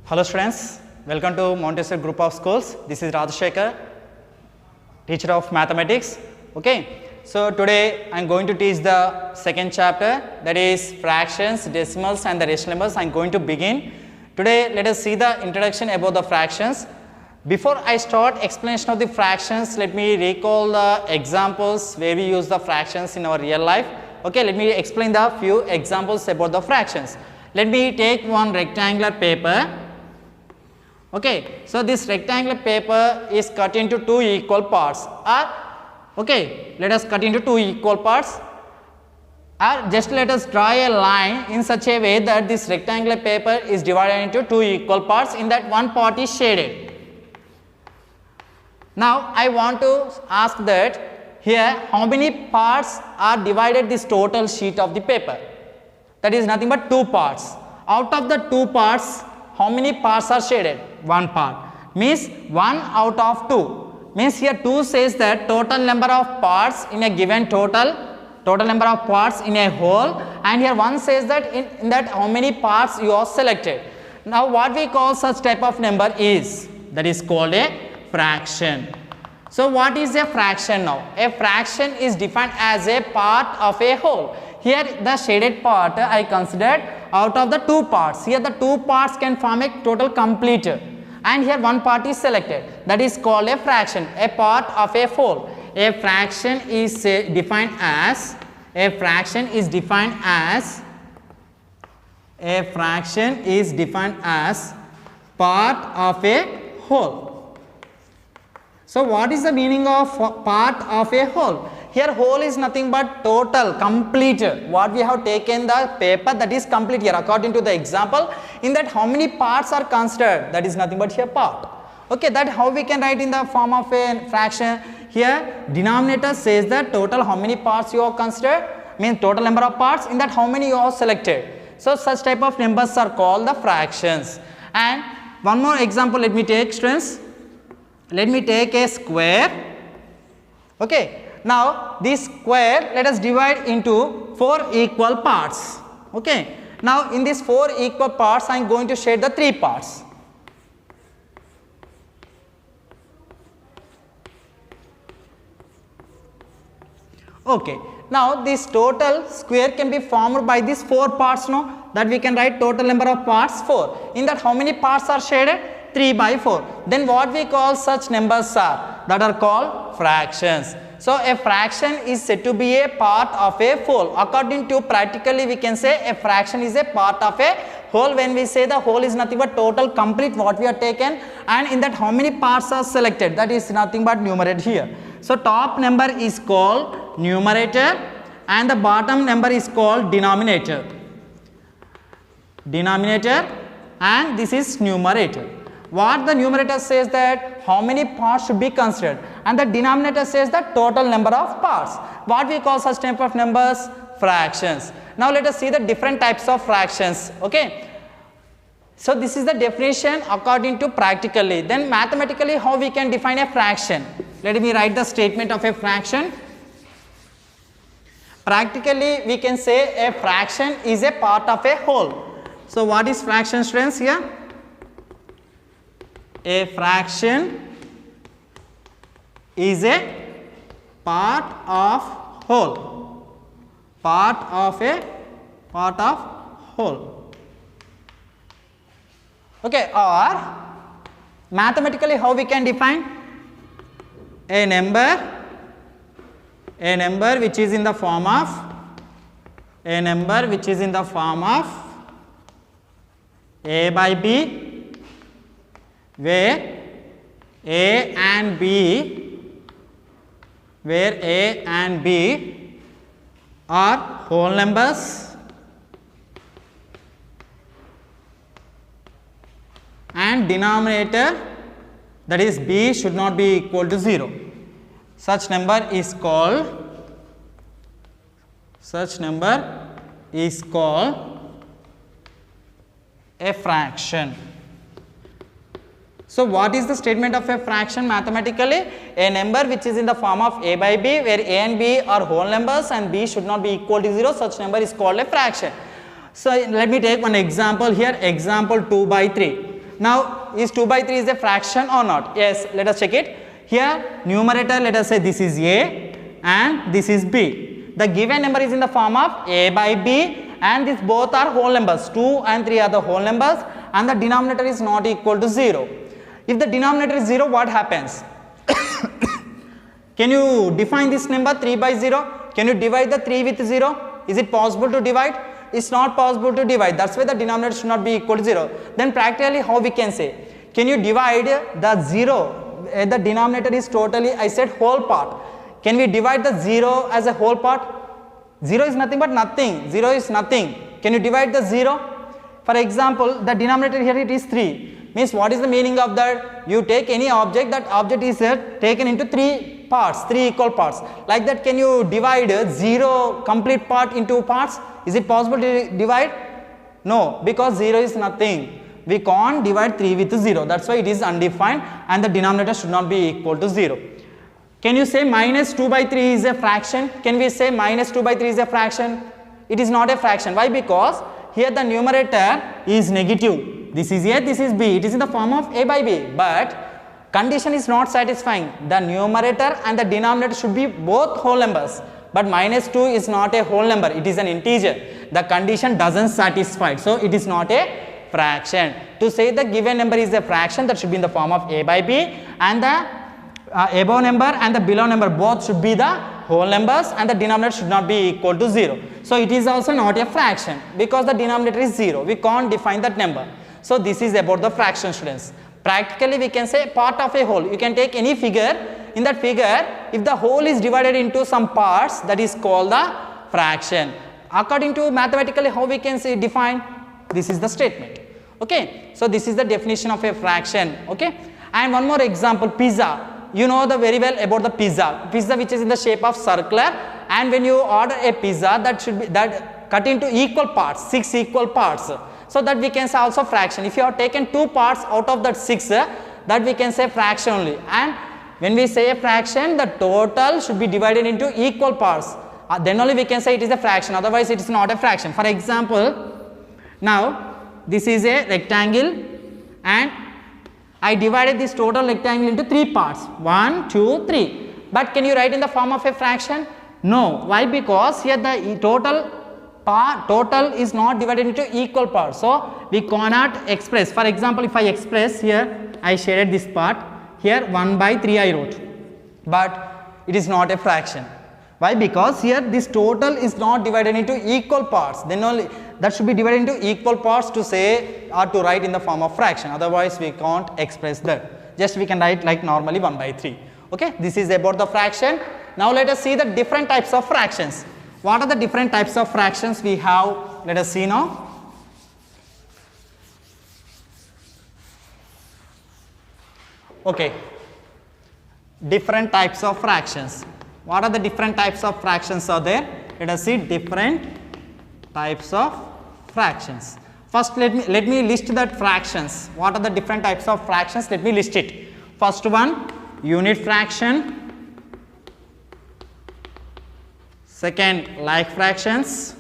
Hello students, welcome to Montessori Group of Schools. This is Rajashekar, teacher of mathematics. Okay, so today I am going to teach the second chapter, that is fractions, decimals and the rational numbers. I am going to begin. Today let us see the introduction about the fractions. Before I start explanation of the fractions, let me recall the examples where we use the fractions in our real life. Okay, let me explain the few examples about the fractions. Let me take one rectangular paper. Okay, so this rectangular paper is cut into two equal parts. Okay, let us cut into two equal parts. Just let us draw a line in such a way that this rectangular paper is divided into two equal parts, in that one part is shaded. Now I want to ask that here how many parts are divided this total sheet of the paper? That is nothing but two parts. Out of the two parts, how many parts are shaded? One part. Means 1 out of 2. Means here 2 says that total number of parts in a given total number of parts in a whole, and here 1 says that in that how many parts you are selected. Now what we call such type of number is, that is called a fraction. So what is a fraction now? A fraction is defined as a part of a whole. Here the shaded part I considered out of the two parts. Here the two parts can form a total complete, and here one part is selected. That is called a fraction, a part of a whole. A fraction is defined as part of a whole. So what is the meaning of part of a whole? Here whole is nothing but total, complete. What we have taken the paper, that is complete here according to the example. In that how many parts are considered? That is nothing but here part. Okay, that how we can write in the form of a fraction. Here denominator says that total how many parts you have considered, means total number of parts, in that how many you have selected. So such type of numbers are called the fractions. And one more example let me take, students. Let me take a square. Okay. Now this square let us divide into 4 equal parts. Okay. Now in these 4 equal parts I am going to shade the 3 parts. Okay. Now this total square can be formed by these 4 parts now, that we can write total number of parts 4. In that how many parts are shaded? 3 by 4. Then what we call such numbers are, that are called fractions. So a fraction is said to be a part of a whole. According to practically we can say a fraction is a part of a whole when we say the whole is nothing but total complete what we have taken, and in that how many parts are selected, that is nothing but numerator here. So top number is called numerator and the bottom number is called denominator. And this is numerator. What the numerator says that how many parts should be considered, and the denominator says the total number of parts. What we call such type of numbers? Fractions. Now let us see the different types of fractions. Okay. So this is the definition according to practically. Then mathematically how we can define a fraction? Let me write the statement of a fraction. Practically we can say a fraction is a part of a whole. So what is fraction, students, here? A fraction is a part of whole. Okay, or mathematically how we can define a number which is in the form of a by b, where a and b are whole numbers and denominator, that is b, should not be equal to 0. Such number is called a fraction. So what is the statement of a fraction mathematically? A number which is in the form of a by b, where a and b are whole numbers and b should not be equal to 0, such number is called a fraction. So let me take one example here, example 2 by 3. Now is 2 by 3 is a fraction or not? Yes, let us check it. Here numerator, let us say this is a and this is b. The given number is in the form of a by b and these both are whole numbers. 2 and 3 are the whole numbers and the denominator is not equal to 0. If the denominator is 0, what happens? Can you define this number 3 by 0? Can you divide the 3 with 0? Is it possible to divide? It's not possible to divide. That's why the denominator should not be equal to 0. Then practically how we can say? Can you divide the 0? The denominator is totally, I said, whole part. Can we divide the 0 as a whole part? 0 is nothing but nothing. 0 is nothing. Can you divide the 0? For example, the denominator here it is 3. Means what is the meaning of that? You take any object, that object is taken into 3 parts, 3 equal parts. Like that, can you divide 0 complete part into parts? Is it possible to divide? No, because 0 is nothing. We can't divide 3 with 0. That's why it is undefined and the denominator should not be equal to 0. Can you say minus 2 by 3 is a fraction? Can we say minus 2 by 3 is a fraction? It is not a fraction. Why? Because here the numerator is negative. This is a, this is b. It is in the form of a by b. But condition is not satisfying. The numerator and the denominator should be both whole numbers. But minus 2 is not a whole number. It is an integer. The condition doesn't satisfy. So it is not a fraction. To say the given number is a fraction, that should be in the form of a by b, and the above number and the below number both should be the whole numbers and the denominator should not be equal to 0. So it is also not a fraction because the denominator is 0. We can't define that number. So this is about the fraction, students. Practically we can say part of a whole. You can take any figure. In that figure, if the whole is divided into some parts, that is called the fraction. According to mathematically how we can say define, this is the statement. Okay, so this is the definition of a fraction. Okay, and one more example, pizza. You know the very well about the pizza which is in the shape of circular, and when you order a pizza, that should be that cut into equal parts, 6 equal parts, so that we can say also fraction. If you have taken 2 parts out of that 6, that we can say fraction only. And when we say a fraction, the total should be divided into equal parts, then only we can say it is a fraction, otherwise it is not a fraction. For example, now this is a rectangle and I divided this total rectangle into 3 parts, 1, 2, 3. But can you write in the form of a fraction? No. Why? Because here the total is not divided into equal parts. So we cannot express. For example, if I express here, I shaded this part. Here 1 by 3 I wrote. But it is not a fraction. Why? Because here this total is not divided into equal parts. Then only that should be divided into equal parts to say or to write in the form of fraction. Otherwise we can't express that. Just we can write like normally 1 by 3. Okay, this is about the fraction. Now let us see the different types of fractions. What are the different types of fractions we have? Let us see now. Okay, different types of fractions. What are the different types of fractions are there? Let us see different types of fractions. First let me list that fractions. What are the different types of fractions? Let me list it. First one, unit fraction. Second, like fractions.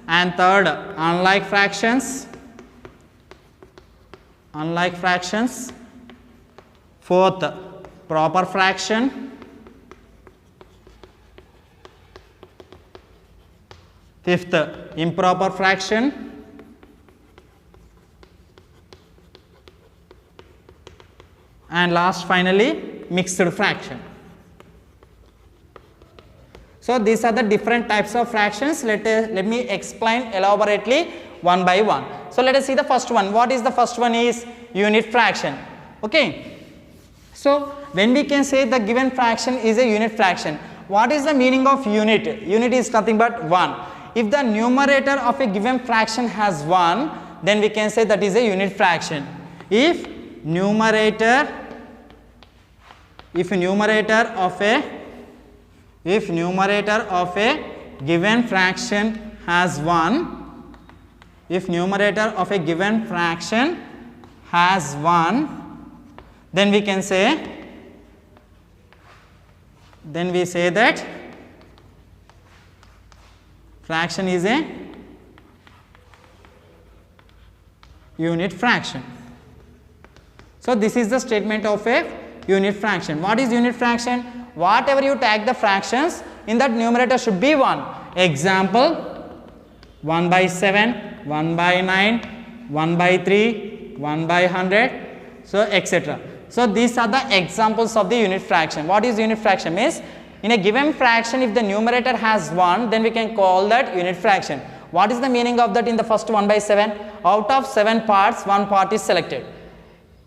And third, unlike fractions. Fourth, proper fraction. Fifth, improper fraction. And last finally, mixed fraction. So these are the different types of fractions. Let me explain elaborately one by one. So let us see the first one. What is the first one? Is unit fraction. Okay. So when we can say the given fraction is a unit fraction, what is the meaning of unit? Unit is nothing but 1. If the numerator of a given fraction has 1, then we can say that is a unit fraction. If numerator of a given fraction has 1, then we can say that fraction is a unit fraction. So this is the statement of a unit fraction. What is unit fraction? Whatever you take the fractions, in that numerator should be 1. Example, 1 by 7, 1 by 9, 1 by 3, 1 by 100, so etc. So these are the examples of the unit fraction. What is unit fraction? Means in a given fraction, if the numerator has 1, then we can call that unit fraction. What is the meaning of that in the first 1 by 7? Out of 7 parts, 1 part is selected.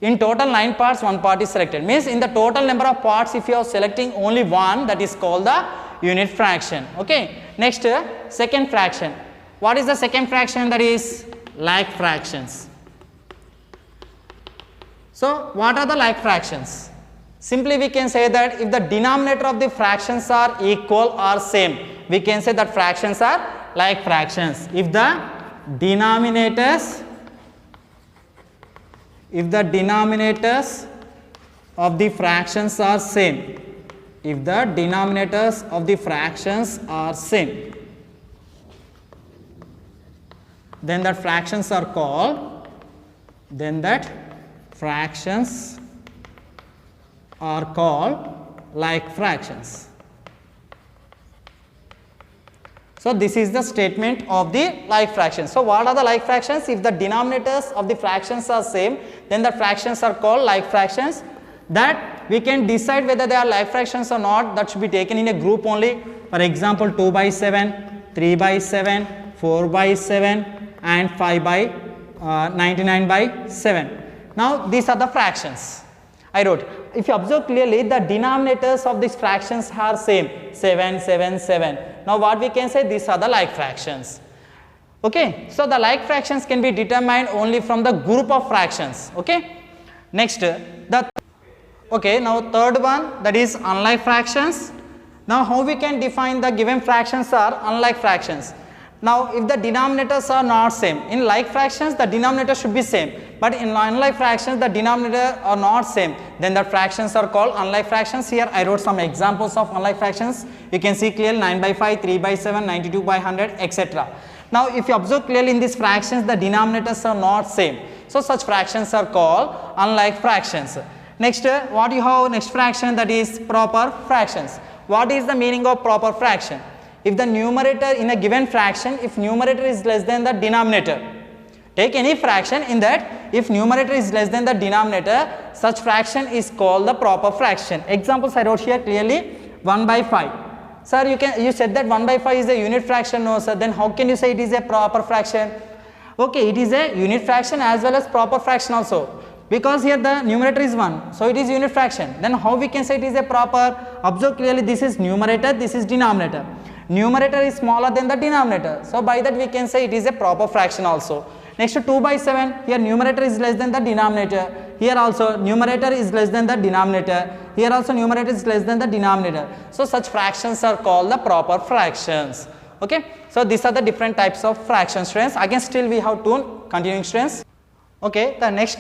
In total 9 parts, 1 part is selected. Means in the total number of parts, if you are selecting only 1, that is called the unit fraction. Okay. Next, second fraction. What is the second fraction? That is like fractions. So what are the like fractions? Simply we can say that if the denominator of the fractions are equal or same, we can say that fractions are like fractions. If the denominators of the fractions are same, if the denominators of the fractions are same, then that fractions are called, like fractions. So this is the statement of the like fractions. So what are the like fractions? If the denominators of the fractions are same, then the fractions are called like fractions. That we can decide whether they are like fractions or not, that should be taken in a group only. For example, 2 by 7, 3 by 7, 4 by 7 and 5 by 99 by 7. Now these are the fractions. I wrote, if you observe clearly, the denominators of these fractions are same, 7, 7, 7. Now what we can say, these are the like fractions. Okay, so the like fractions can be determined only from the group of fractions. Okay, next now third one, that is unlike fractions. Now how we can define the given fractions are unlike fractions? Now if the denominators are not same, in like fractions the denominator should be same, but in unlike fractions the denominator are not same, then the fractions are called unlike fractions. Here I wrote some examples of unlike fractions. You can see clearly 9 by 5, 3 by 7, 92 by 100, etc. Now if you observe clearly in these fractions the denominators are not same, so such fractions are called unlike fractions. Next, what you have next fraction, that is proper fractions. What is the meaning of proper fraction? If the numerator in a given fraction, if numerator is less than the denominator, take any fraction in that, if numerator is less than the denominator, such fraction is called the proper fraction. Examples I wrote here clearly, 1 by 5. Sir, you said that 1 by 5 is a unit fraction. No sir, then how can you say it is a proper fraction? Okay, it is a unit fraction as well as proper fraction also, because here the numerator is 1, so it is unit fraction. Then how we can say it is a proper? Observe clearly, this is numerator, this is denominator. Numerator is smaller than the denominator, so by that we can say it is a proper fraction also. Next, 2 by 7, here numerator is less than the denominator, here also numerator is less than the denominator, here also numerator is less than the denominator, so such fractions are called the proper fractions. Okay, so these are the different types of fractions, students. Again still we have two continuing, students. Okay, the next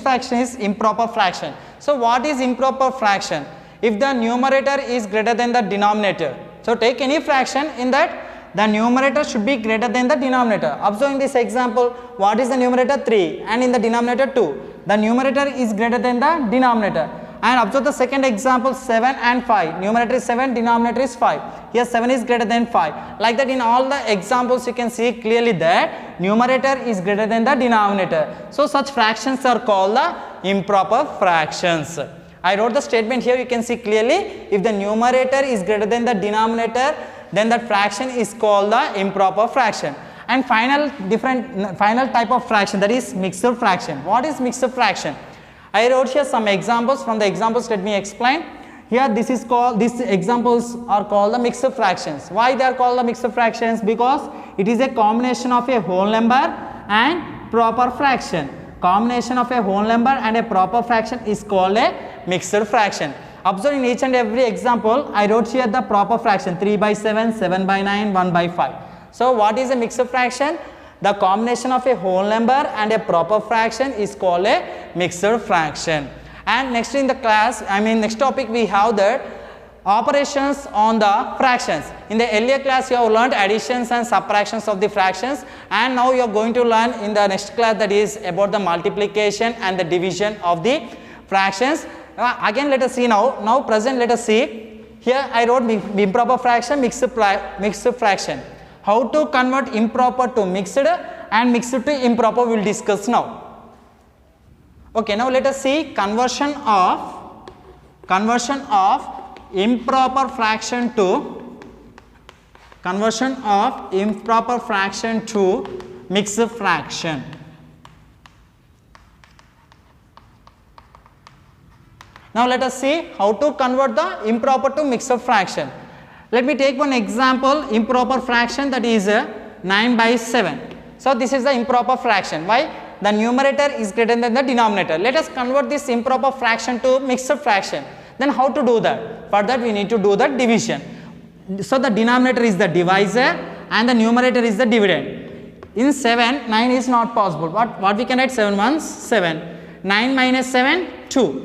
fraction is improper fraction. So what is improper fraction? If the numerator is greater than the denominator, so take any fraction in that the numerator should be greater than the denominator. Observing this example, what is the numerator? 3 and in the denominator 2. The numerator is greater than the denominator. And observe the second example, 7 and 5. Numerator is 7, denominator is 5. Here 7 is greater than 5. Like that in all the examples you can see clearly that numerator is greater than the denominator. So such fractions are called the improper fractions. I wrote the statement here, you can see clearly, if the numerator is greater than the denominator, then that fraction is called the improper fraction. And final type of fraction, that is mixed fraction. What is mixed fraction? I wrote here some examples. From the examples let me explain. Here these examples are called the mixed fractions. Why they are called the mixed fractions? Because it is a combination of a whole number and proper fraction. Combination of a whole number and a proper fraction is called a mixed fraction. Observe in each and every example, I wrote here the proper fraction, 3 by 7, 7 by 9, 1 by 5. So what is a mixed fraction? The combination of a whole number and a proper fraction is called a mixed fraction. And next in the class, next topic we have that operations on the fractions. In the earlier class you have learned additions and subtractions of the fractions, and now you are going to learn in the next class, that is about the multiplication and the division of the fractions. Again let us see now present, let us see. Here I wrote improper fraction, mixed fraction. How to convert improper to mixed and mixed to improper we will discuss now. Okay, now let us see conversion of improper fraction to mixed fraction. Now let us see how to convert the improper to mixed fraction. Let me take one example, improper fraction, that is 9/7. So this is the improper fraction. Why? The numerator is greater than the denominator. Let us convert this improper fraction to mixed fraction. Then how to do that? For that we need to do the division. So the denominator is the divisor and the numerator is the dividend. In 7, 9 is not possible. What we can write? 7 ones 7. 9 minus 7, 2.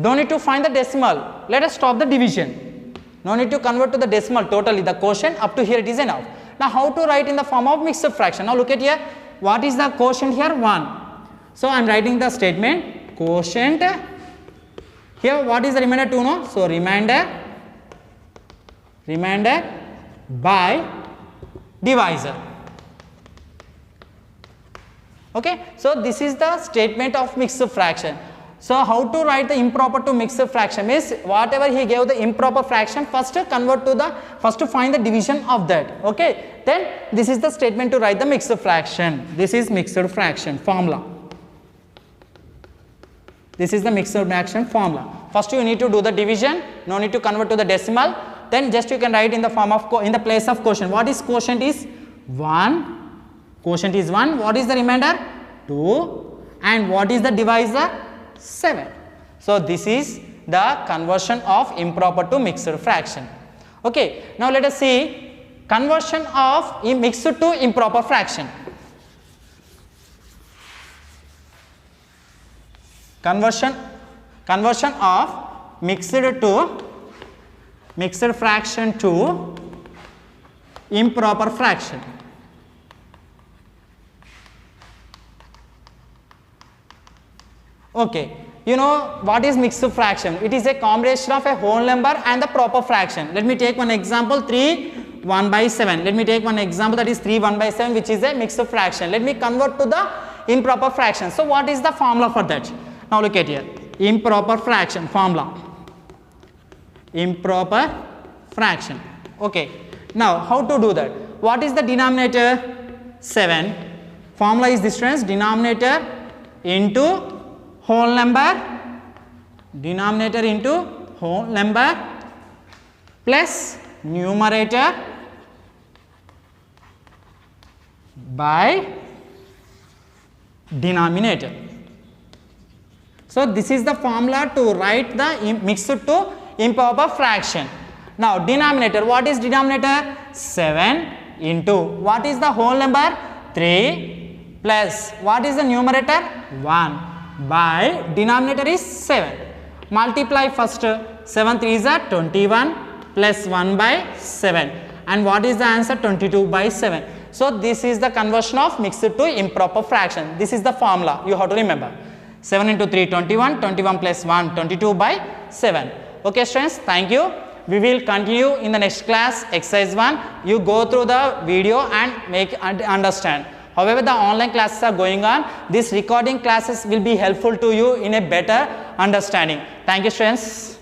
Don't need to find the decimal. Let us stop the division. No need to convert to the decimal totally. The quotient up to here it is enough. Now how to write in the form of mixed fraction? Now look at here. What is the quotient here? 1. So I am writing the statement quotient. Here what is the remainder 2? No? So remainder by divisor. Okay. So this is the statement of mixed fraction. So how to write the improper to mixed fraction means whatever he gave the improper fraction, first to find the division of that. Okay. Then this is the statement to write the mixed fraction. This is mixed fraction formula. This is the mixed fraction formula. First you need to do the division, no need to convert to the decimal. Then just you can write in the form of in the place of quotient. What is quotient? Is 1. Quotient is 1. What is the remainder? 2. And what is the divisor? 7. So this is the conversion of improper to mixed fraction. Okay. Now let us see conversion of mixed to improper fraction. Conversion of mixed fraction to improper fraction. Okay, you know what is mixed fraction? It is a combination of a whole number and the proper fraction. Let me take one example, 3 1/7. Let me take one example, that is 3 1/7, which is a mixed fraction. Let me convert to the improper fraction. So what is the formula for that? Now look at here, improper fraction formula. Improper fraction. Okay. Now how to do that? What is the denominator? 7. Formula is this, friends, denominator into whole number, plus numerator by denominator. So this is the formula to write the mixed to improper fraction. Now denominator, what is denominator? 7 into what is the whole number? 3 plus what is the numerator? 1 by denominator is 7. Multiply first, 7 3s are 21 plus 1/7, and what is the answer? 22/7. So this is the conversion of mixed to improper fraction. This is the formula you have to remember. 7 into 3 21, 21 plus 1 22/7. Okay students, thank you. We will continue in the next class, exercise 1. You go through the video and make understand. However, the online classes are going on. These recording classes will be helpful to you in a better understanding. Thank you students.